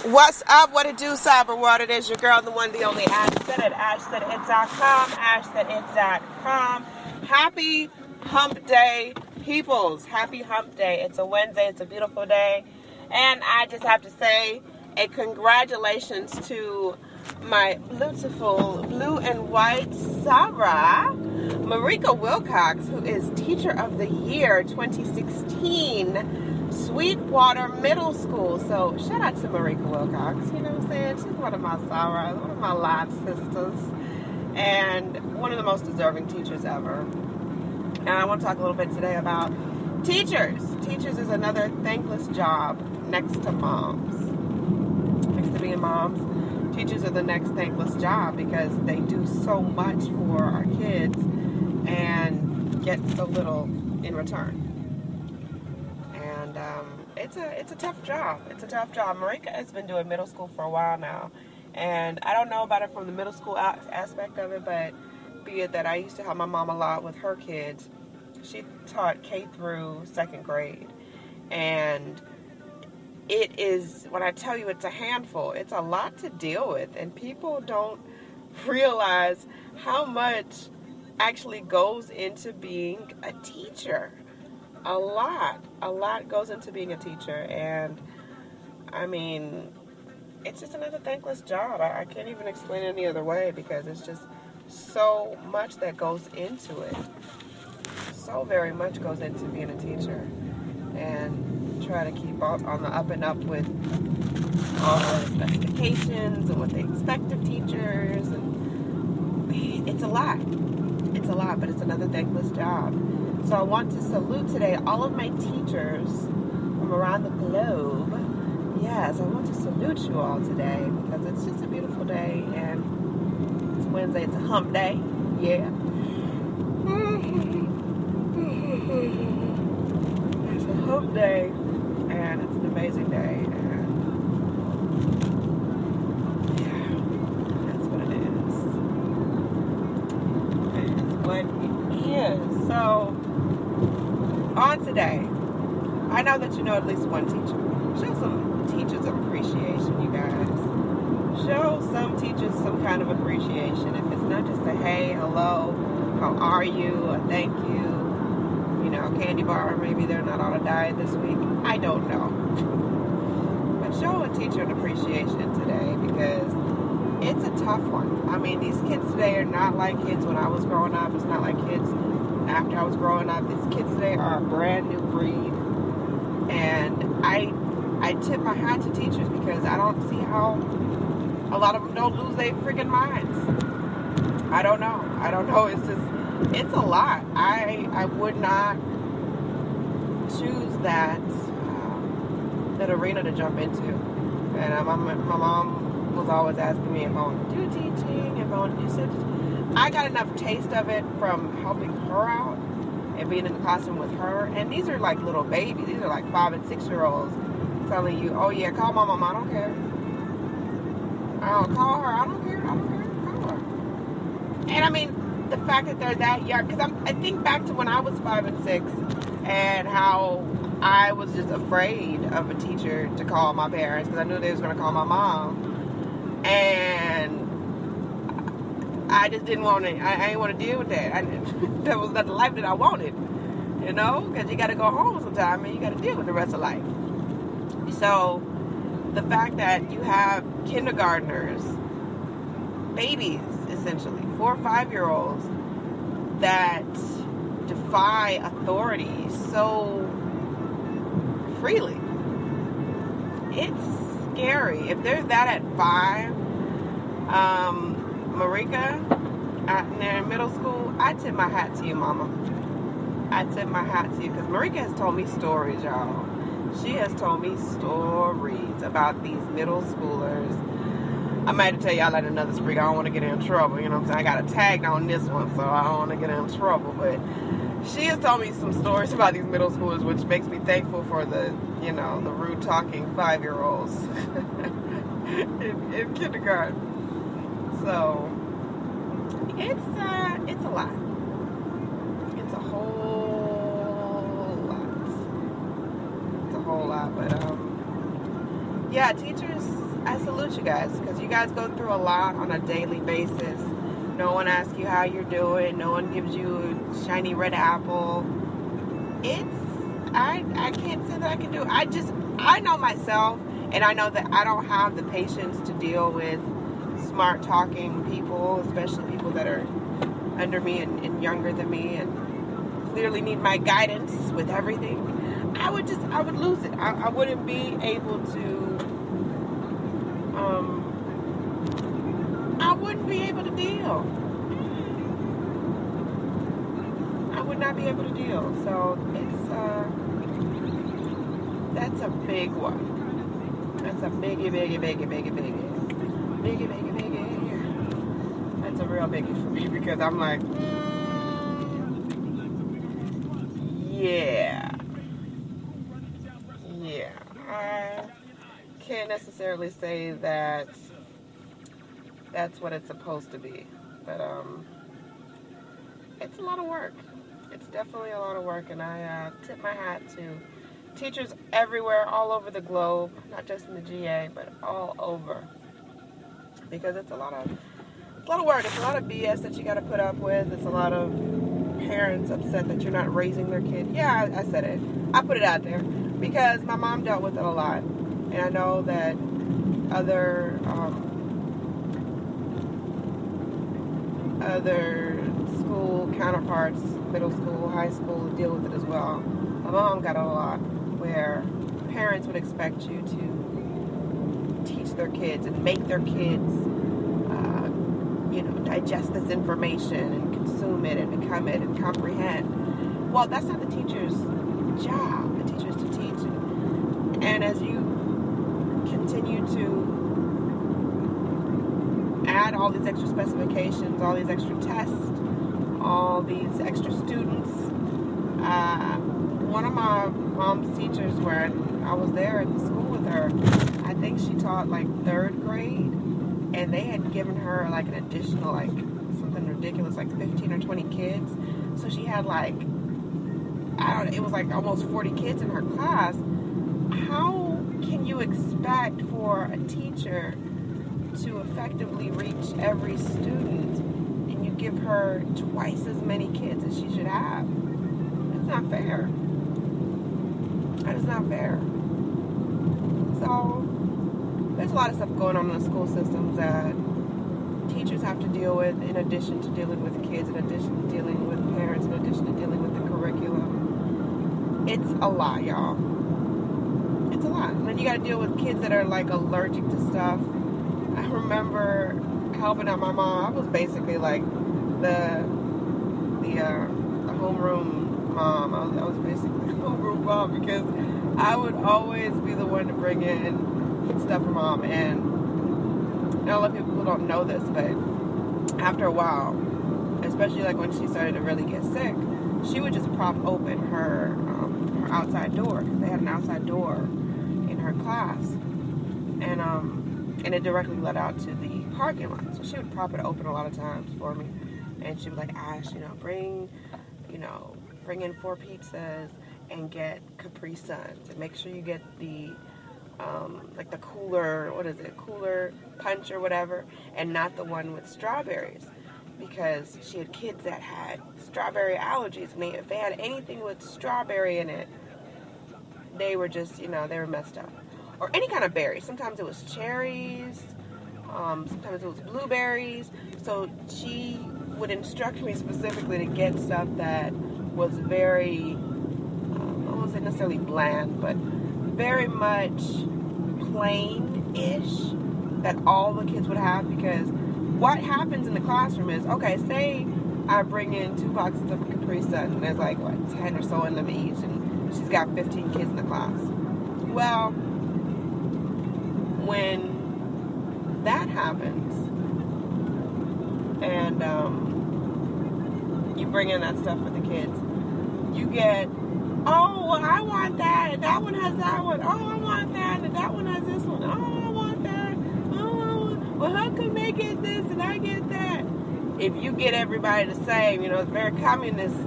What's up? What it do, Cyberwater? It is your girl, the one, the only Ash said it. AshSaidIt.com. AshSaidIt.com. Happy Hump Day, peoples. Happy Hump Day. It's a Wednesday. It's a beautiful day. And I just have to say a congratulations to my beautiful blue and white Sarah, Mareka Wilcox, who is Teacher of the Year 2016. Sweetwater Middle School. So shout out to Mareka Wilcox. You know what I'm saying? She's one of my Sarahs, one of my live sisters, and one of the most deserving teachers ever. And I want to talk a little bit today about teachers. Teachers is another thankless job next to moms. Next to being moms, teachers are the next thankless job because they do so much for our kids and get so little in return. It's a tough job. It's a tough job. Mareka has been doing middle school for a while now, and I don't know about it from the middle school aspect of it, but be it that I used to help my mom a lot with her kids. She taught K through second grade, and it is, when I tell you it's a handful, it's a lot to deal with, and people don't realize how much actually goes into being a teacher. A lot goes into being a teacher, and I mean, it's just another thankless job. I can't even explain it any other way because it's just so much that goes into it. So very much goes into being a teacher, and try to keep up on the up and up with all the specifications and what they expect of teachers, and it's a lot, but it's another thankless job. So I want to salute today all of my teachers from around the globe. Yes, I want to salute you all today because it's just a beautiful day, and it's Wednesday, it's a hump day. Yeah. It's a hump day, and it's an amazing day, and yeah, that's what it is. That's what it is. So, on today, I know that you know at least one teacher. Show some teachers of appreciation, you guys. Show some teachers some kind of appreciation. If it's not just a hey, hello, how are you, a thank you, you know, candy bar, maybe they're not on a diet this week. I don't know. But show a teacher an appreciation today because it's a tough one. I mean, these kids today are not like kids when I was growing up. It's not like kids after I was growing up. These kids today are a brand new breed, and I tip my hat to teachers because I don't see how a lot of them don't lose their freaking minds. I don't know. It's just, it's a lot. I would not choose that arena to jump into, and my mom was always asking me if I want to do teaching, if I want to do such. I got enough taste of it from helping her out and being in the classroom with her. And these are like little babies. These are like 5 and 6 year olds telling you, oh yeah, call my mom. I don't care. I'll call her. I don't care. Call her. And I mean, the fact that they're that young, because I think back to when I was 5 and 6 and how I was just afraid of a teacher to call my parents because I knew they was going to call my mom. And I just didn't want to, I didn't want to deal with that. That was not the life that I wanted, you know, because you got to go home sometime and you got to deal with the rest of life. So the fact that you have kindergartners, babies, essentially, 4 or 5 year olds that defy authority so freely, it's scary. If they're that at 5, Mareka, in middle school, I tip my hat to you, mama. I tip my hat to you because Mareka has told me stories, y'all. She has told me stories about these middle schoolers. I might tell y'all that another spring. I don't want to get in trouble. You know what I'm saying? I got a tag on this one, so I don't want to get in trouble. But she has told me some stories about these middle schoolers, which makes me thankful for the, you know, the rude talking 5-year-olds in kindergarten. So it's a lot. It's a whole lot. It's a whole lot, but yeah, teachers I salute you guys, because you guys go through a lot on a daily basis. No one asks you how you're doing. No one gives you a shiny red apple. I can't say that I can do it. I know myself, and I know that I don't have the patience to deal with smart talking people, especially people that are under me and younger than me and clearly need my guidance with everything. I would lose it. I wouldn't be able to, I wouldn't be able to deal. I would not be able to deal. So that's a big one. That's a biggie. That's a real biggie for me, because I'm like, yeah. I can't necessarily say that that's what it's supposed to be, but it's a lot of work. It's definitely a lot of work, and I tip my hat to teachers everywhere, all over the globe, not just in the GA, but all over, because it's a lot of work. It's a lot of BS that you got to put up with. It's a lot of parents upset that you're not raising their kid. Yeah, I said it. I put it out there because my mom dealt with it a lot, and I know that other school counterparts, middle school, high school, deal with it as well. My mom got it a lot, where parents would expect you to teach their kids and make their kids digest this information and consume it and become it and comprehend. Well, that's not the teacher's job. The teacher is to teach. And as you continue to add all these extra specifications, all these extra tests, all these extra students, one of my mom's teachers, where I was there at the school with her, I think she taught like 3rd grade. And they had given her like an additional, like something ridiculous, like 15 or 20 kids. So she had like, it was like almost 40 kids in her class. How can you expect for a teacher to effectively reach every student and you give her twice as many kids as she should have? That's not fair. That is not fair. So there's a lot of stuff going on in the school systems that teachers have to deal with, in addition to dealing with kids, in addition to dealing with parents, in addition to dealing with the curriculum. It's a lot, y'all. It's a lot. And then you got to deal with kids that are like allergic to stuff. I remember helping out my mom. I was basically like the homeroom mom. I was basically the homeroom mom, because I would always be the one to bring in stuff for mom. And a lot of people don't know this, but after a while, especially like when she started to really get sick, she would just prop open her outside door, because they had an outside door in her class, and it directly led out to the parking lot. So she would prop it open a lot of times for me, and she would like, Ash, bring in 4 pizzas and get Capri Suns, and make sure you get the like the cooler punch or whatever, and not the one with strawberries, because she had kids that had strawberry allergies, and if they had anything with strawberry in it, they were just, they were messed up. Or any kind of berry. Sometimes it was cherries, sometimes it was blueberries. So she would instruct me specifically to get stuff that was very, I won't say necessarily bland, but very much plain-ish, that all the kids would have. Because what happens in the classroom is, okay, say I bring in 2 boxes of Capri Sun, and there's like, 10 or so in them each, and she's got 15 kids in the class. Well, when that happens, and you bring in that stuff for the kids, you get, oh, well, I want that, and that one has that one. Oh, I want that, and that one has this one. Oh, I want that. Oh, well, how come they get this and I get that? If you get everybody the same, it's very communist.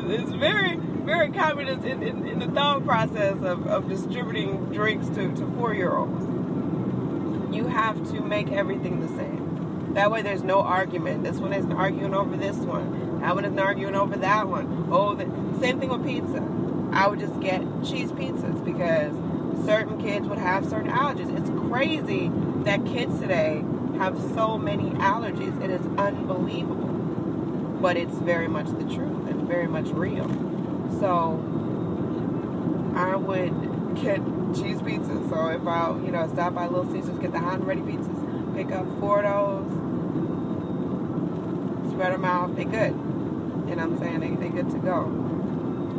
It's very very communist in the thought process of distributing drinks to 4-year-olds. You have to make everything the same. That way there's no argument. This one isn't arguing over this one. That one isn't arguing over that one. Same thing with pizza. I would just get cheese pizzas because certain kids would have certain allergies. It's crazy that kids today have so many allergies. It is unbelievable. But it's very much the truth and very much real. So I would get cheese pizzas. So if I, stop by Little Caesars, get the hot and ready pizzas, pick up 4 of those, spread them out, they good. You know what I'm saying? They good to go.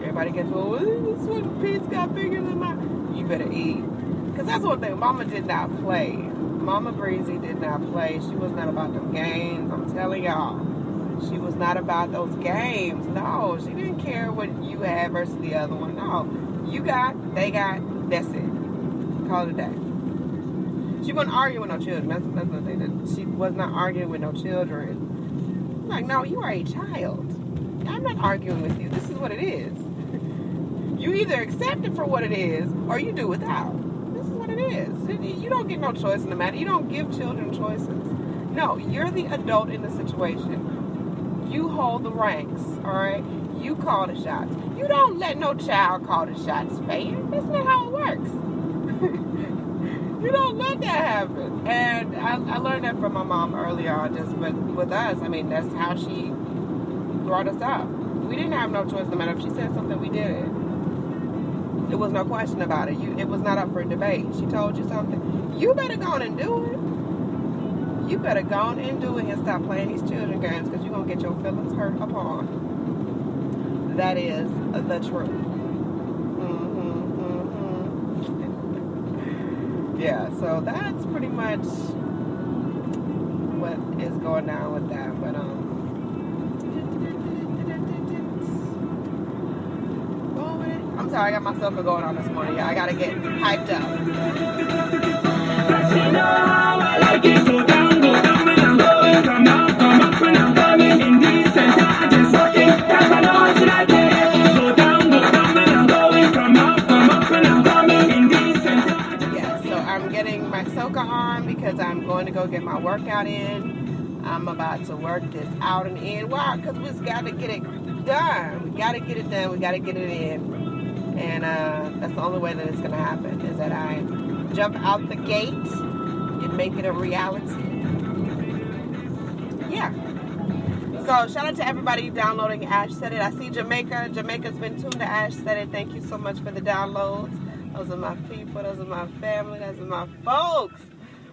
Everybody gets, this one pizza got bigger than mine. You better eat. Because that's one thing, Mama did not play. Mama Breezy did not play. She was not about them games, I'm telling y'all. She was not about those games. No, she didn't care what you had versus the other one. No, you got, they got, that's it. Call it a day. She wasn't arguing with no children. That's the thing. She was not arguing with no children. I'm like, no, you are a child. I'm not arguing with you. This is what it is. You either accept it for what it is, or you do without. This is what it is. You don't get no choice in the matter. You don't give children choices. No, you're the adult in the situation. You hold the ranks, all right? You call the shots. You don't let no child call the shots, man. That's not how it works. You don't let that happen. And I learned that from my mom early on, just with us. I mean, that's how she brought us up. We didn't have no choice. No matter if she said something, we did it. There was no question about it. It was not up for debate. She told you something, you better go on and do it. You better go on and do it and stop playing these children games because you're going to get your feelings hurt upon. That is the truth. Yeah, so that's pretty much what is going on with that. But, I'm sorry, I got my sofa going on this morning. I got to get hyped up. You know how I like it. Go down when I'm going. Come up when I'm coming. Indecent, I just walking. Cause I know what you like it. Go down when I'm going. Come up when I'm coming. Indecent, yeah, so I'm getting my soca on because I'm going to go get my workout in. I'm about to work this out and in. Why? Because we just got to get it done. We got to get it done. We got to get it in. And that's the only way that it's going to happen is that I jump out the gate and make it a reality. Yeah. So shout out to everybody downloading Ash Said It. I see Jamaica. Jamaica's been tuned to Ash Said It. Thank you so much for the downloads. Those are my people. Those are my family. Those are my folks.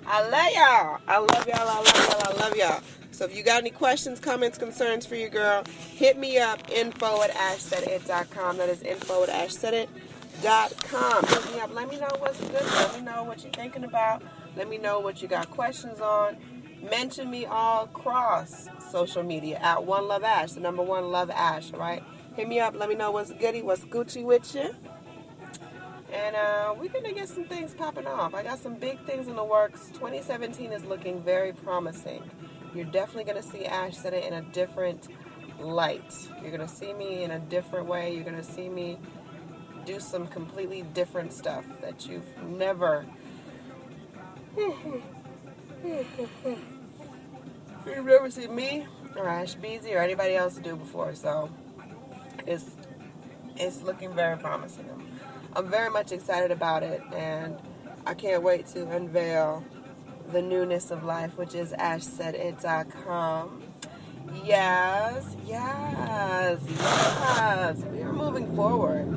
I love y'all. I love y'all. I love y'all. I love y'all. So if you got any questions, comments, concerns for your girl, hit me up, info@ashsaidit.com. That is info@ashsaidit.com. Hit me up. Let me know what's good. Let me know what you're thinking about. Let me know what you got questions on. Mention me all across social media at One Love Ash, the number one Love Ash, all right? Hit me up. Let me know what's goody, what's Gucci with you. And we're going to get some things popping off. I got some big things in the works. 2017 is looking very promising. You're definitely going to see Ash Said It in a different light. You're going to see me in a different way. You're going to see me do some completely different stuff that you've never... You've never seen me or Ash Beezy or anybody else do before. So it's looking very promising. I'm very much excited about it, and I can't wait to unveil the newness of life, which is ashsaidit.com. Yes. We are moving forward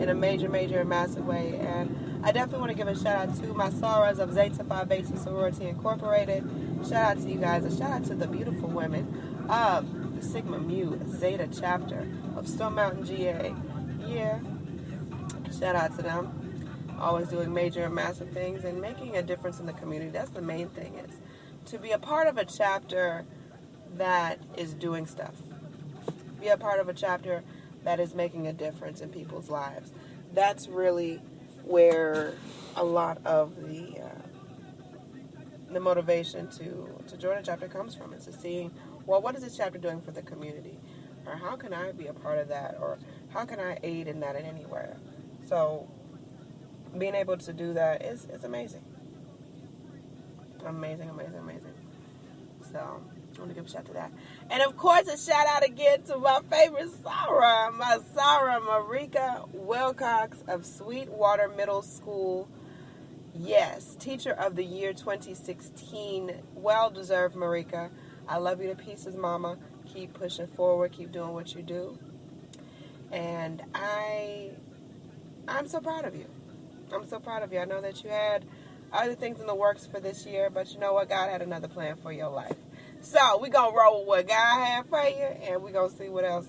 in a major and massive way, and I definitely want to give a shout out to my sorors of Zeta Phi Beta Sorority Incorporated. Shout out to you guys, and shout out to the beautiful women of the Sigma Mu Zeta chapter of Stone Mountain, GA. Yeah. Shout out to them. Always doing major and massive things and making a difference in the community. That's the main thing, is to be a part of a chapter that is doing stuff. Be a part of a chapter that is making a difference in people's lives. That's really where a lot of the motivation to join a chapter comes from, is to seeing, well, what is this chapter doing for the community? Or how can I be a part of that? Or how can I aid in that in anywhere? So being able to do that is amazing. Amazing. So I want to give a shout to that. And of course, a shout out again to my favorite Sarah, Mareka Wilcox of Sweetwater Middle School. Yes, Teacher of the Year 2016. Well-deserved, Mareka. I love you to pieces, Mama. Keep pushing forward. Keep doing what you do. And I'm so proud of you. I'm so proud of you. I know that you had other things in the works for this year, but you know what? God had another plan for your life. So we're going to roll with what God had for you, and we're going to see what else,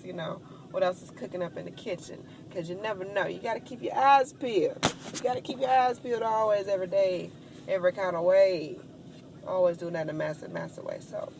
what else is cooking up in the kitchen, because you never know. You got to keep your eyes peeled. You got to keep your eyes peeled always, every day, every kind of way. Always doing that in a massive, massive way. So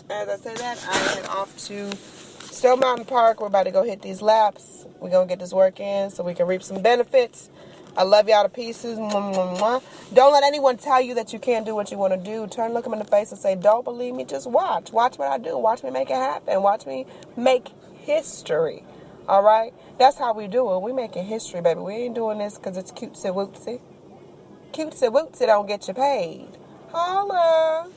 as I say that, I head off to Stone Mountain Park. We're about to go hit these laps. We're going to get this work in so we can reap some benefits. I love y'all to pieces. Mwah, mwah, mwah. Don't let anyone tell you that you can't do what you want to do. Look them in the face and say, don't believe me, just watch. Watch what I do. Watch me make it happen. Watch me make history. All right? That's how we do it. We making history, baby. We ain't doing this because it's cutesy wootsy. Cutesy wootsy don't get you paid. Holla.